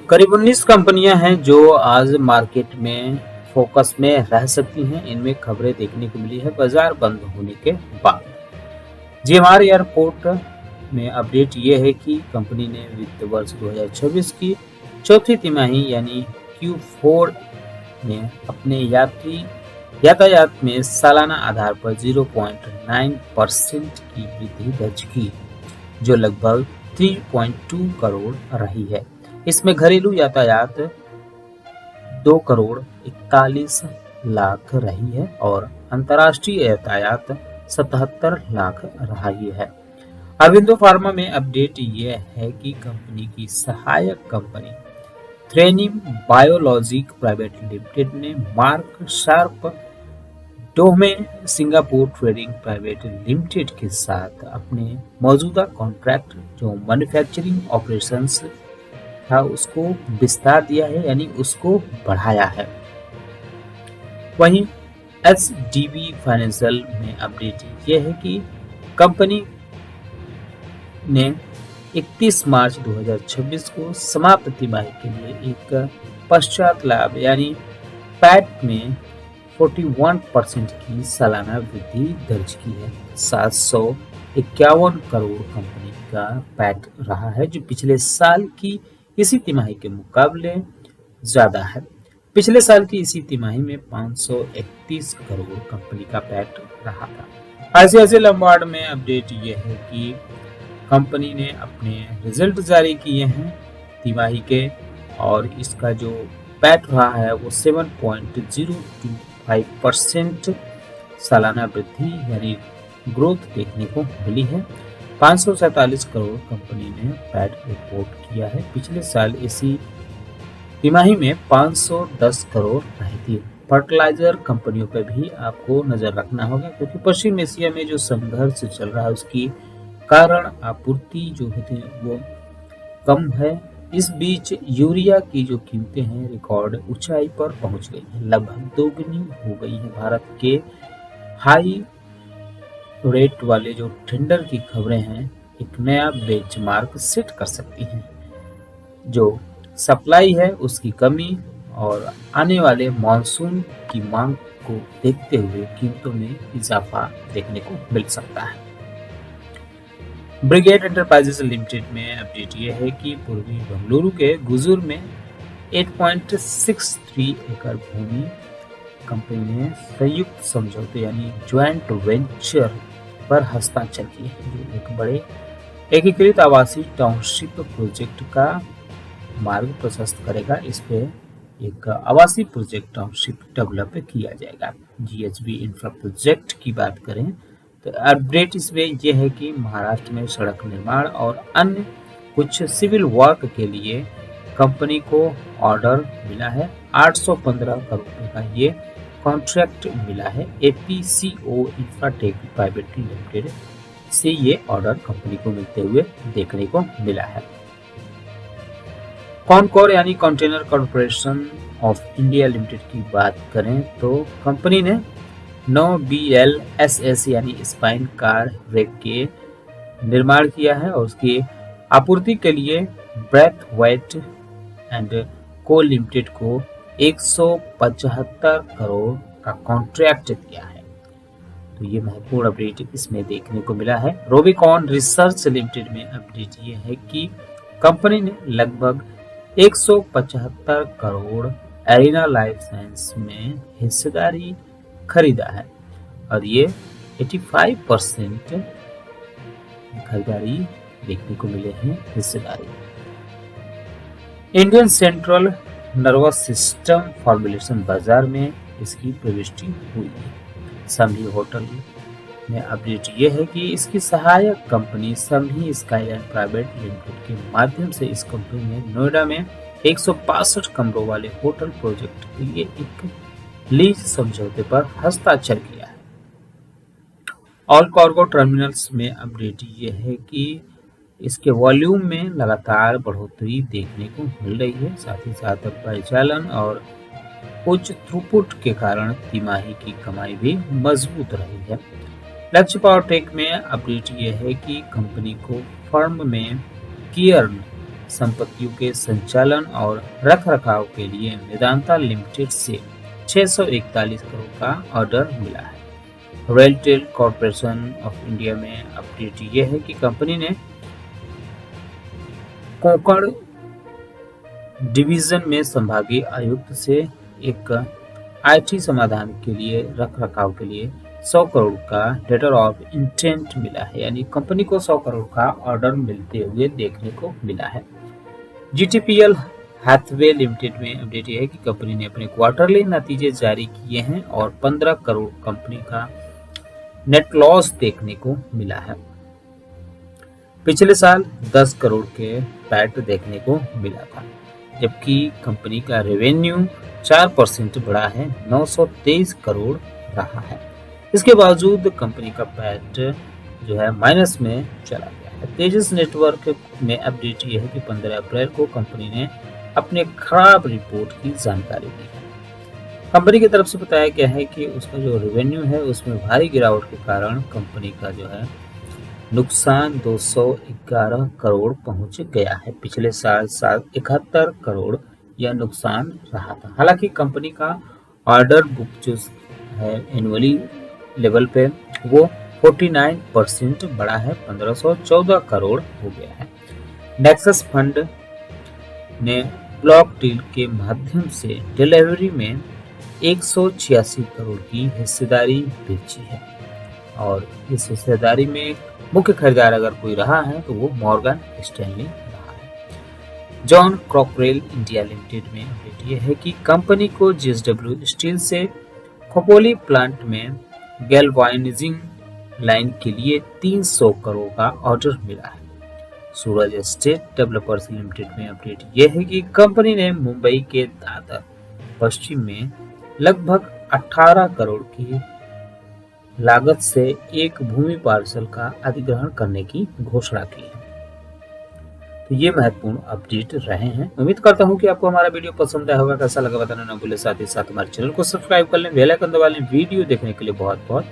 करीब 19 कंपनियां हैं जो आज मार्केट में फोकस में रह सकती हैं। इनमें खबरें देखने को मिली है बाजार बंद होने के बाद। जीएमआर एयरपोर्ट में अपडेट ये है कि कंपनी ने वित्त वर्ष 2026 की चौथी तिमाही यानी Q4 में अपने यातायात में सालाना आधार पर 0.9% की वृद्धि दर्ज की, जो लगभग 3.2 करोड़ रही है। इसमें घरेलू यातायात 2 करोड़ 41 लाख रही है और अंतर्राष्ट्रीय यातायात 77 लाख रही है। अरविंदो फार्मा में अपडेट ये है कि कंपनी की सहायक कंपनी थ्रेनिम बायोलॉजिक प्राइवेट लिमिटेड ने मार्क शार्प डोमे सिंगापुर ट्रेडिंग प्राइवेट लिमिटेड के साथ अपने मौजूदा कॉन्ट्रैक्ट जो मैन्युफैक्चरिंग ऑपरेशंस था उसको विस्तार दिया है, यानी उसको बढ़ाया है। वहीं एचडीबी फाइनेंशियल में अपडेट ये है कि कंपनी ने 31 मार्च 2026 को समाप्त तिमाही के लिए एक पश्चात लाभ यानी पैट में 41% की सालाना वृद्धि दर्ज की है। 751 करोड़ कंपनी का पैट रहा है, जो पिछले साल की इसी तिमाही के मुकाबले ज्यादा है। पिछले साल की इसी तिमाही में 531 करोड़ कंपनी का पैट रहा था। आईसीआईसीआई लम्बार्ड में अपडेट ये है कि कंपनी ने अपने रिजल्ट जारी किए हैं तिमाही के, और इसका जो पैट रहा है वो 7.025% सालाना वृद्धि यानी ग्रोथ देखने को मिली है। 547 करोड़ कंपनी ने पैट रिपोर्ट किया है। पिछले साल इसी तिमाही में 510 करोड़ रही थी। फर्टिलाइजर कंपनियों पर भी आपको नजर रखना होगा, क्योंकि पश्चिम एशिया में जो संघर्ष चल रहा है उसकी कारण आपूर्ति जो होती है वो कम है। इस बीच यूरिया की जो कीमतें हैं रिकॉर्ड ऊंचाई पर पहुंच गई है, लगभग दोगुनी हो गई है। भारत के हाई रेट वाले जो टेंडर की खबरें हैं एक नया बेंचमार्क सेट कर सकती हैं। जो सप्लाई है उसकी कमी और आने वाले मॉनसून की मांग को देखते हुए कीमतों में इजाफा देखने को मिल सकता है। ब्रिगेड एंटरप्राइजेस लिमिटेड में अपडेट ये है कि पूर्वी बेंगलुरु के गुजूर में 8.63 एकड़ भूमि कंपनी ने संयुक्त समझौते यानी ज्वाइंट वेंचर पर हस्ताक्षर किए, जो एक बड़े एकीकृत आवासीय टाउनशिप प्रोजेक्ट का मार्ग प्रशस्त करेगा। इस पे एक आवासीय प्रोजेक्ट टाउनशिप डेवलप किया जाएगा। जीएचबी इंफ्रा प्रोजेक्ट की बात करें तो अपडेट इसमें यह है कि महाराष्ट्र में सड़क निर्माण और अन्य कुछ सिविल वर्क के लिए कंपनी को ऑर्डर मिला है। 815 करोड़ रुपए का ये कॉन्ट्रैक्ट मिला है। एपीसीओ इंफ्राटेक प्राइवेट लिमिटेड से ये ऑर्डर कंपनी को मिलते हुए देखने को मिला है। कॉनकोर यानी container corporation of India limited की बात करें तो कंपनी ने 9 BLSS यानी स्पाइन कार रेक के निर्माण किया है और उसकी आपूर्ति के लिए ब्रैथवेट एंड को लिमिटेड को 175 करोड़ का कॉन्ट्रैक्ट दिया है। तो ये महत्वपूर्ण अपडेट इसमें देखने को मिला है। रोबिकॉन रिसर्च लिमिटेड में अपडेट ये है कि कंपनी ने लगभग 175 करोड़ एरिना लाइफ साइंस में हिस्सेदारी खरीदा है और ये 85% खरीदारी देखने को मिले हैं हिस्सेदारी। Indian central nervous system formulation बाजार में इसकी प्रविष्टि हुई है। संभी होटल में अपडेट ये है कि इसकी सहायक कंपनी संभी स्काईलाइन प्राइवेट लिमिटेड के माध्यम से इस कंपनी ने नोएडा में 162 कमरों वाले होटल प्रोजेक्ट के लिए एक लीज समझौते पर हस्ताक्षर किया है। ऑल कार्गो टर्मिनल्स में अपडेट ये है कि इसके वॉल्यूम में लगातार बढ़ोतरी देखने को मिल रही है। साथ ही साथ परिचालन और उच्च थ्रूपुट के कारण तिमाही की कमाई भी मजबूत रही है। लक्ष्य पावर टेक में अपडेट ये है कि कंपनी को फर्म में कियर्न संपत्तियों के संचालन और रखरखाव के लिए वेदांता लिमिटेड से 641 करोड़ का ऑर्डर मिला है। रेलटेल कॉरपोरेशन ऑफ इंडिया में अपडेट यह है कि कंपनी ने कोंकण डिवीजन में संभागीय आयुक्त से एक आईटी समाधान के लिए रखरखाव के लिए 100 करोड़ का लेटर ऑफ इंटेंट मिला है, यानी कंपनी को 100 करोड़ का ऑर्डर मिलते हुए देखने को मिला है। जीटीपीएल हैथवे लिमिटेड में अपडेट यह है कि कंपनी ने अपने क्वार्टरली नतीजे जारी किए हैं और 15 करोड़ कंपनी का नेट लॉस देखने को मिला है। पिछले साल 10 करोड़ के पैट देखने को मिला था, जबकि कंपनी का रेवेन्यू 4% बढ़ा है, 923 करोड़ रहा है। इसके बावजूद कंपनी का पैट जो है माइनस में चला गया है। तेजस नेटवर्क में अपडेट यह है कि 15 अप्रैल को कंपनी ने अपने खराब रिपोर्ट की जानकारी दी है। कंपनी की तरफ से बताया गया है कि उसका जो रेवेन्यू है उसमें भारी गिरावट के कारण कंपनी का जो है नुकसान 211 करोड़ पहुंच गया है। पिछले साल 71 करोड़ यह नुकसान रहा था। हालांकि कंपनी का ऑर्डर बुक जो है एनुअली लेवल पे वो 49% बढ़ा है, 1514 करोड़ हो गया है। नेक्सस फंड ने ब्लॉक डील के माध्यम से डिलीवरी में 186 करोड़ की हिस्सेदारी बेची है और इस हिस्सेदारी में मुख्य खरीदार अगर कोई रहा है तो वो मॉर्गन स्टैनली रहा है। जॉन क्रॉकरेल इंडिया लिमिटेड में अपडेट यह है कि कंपनी को जेएसडब्ल्यू स्टील से खोपोली प्लांट में गैल्वानाइजिंग लाइन के लिए 300 करोड़ का ऑर्डर मिला है। सूरज स्टेट डेवलपर्स लिमिटेड में अपडेट यह है कि कंपनी ने मुंबई के दादर पश्चिम में लगभग 18 करोड़ की लागत से एक भूमि पार्सल का अधिग्रहण करने की घोषणा की है। तो ये महत्वपूर्ण अपडेट रहे हैं। उम्मीद करता हूं कि आपको हमारा वीडियो पसंद आया होगा। कैसा लगा बताना ना भूलें। साथ ही साथ हमारे चैनल को सब्सक्राइब कर लें, बेल आइकन दबा लें। वीडियो देखने के लिए बहुत बहुत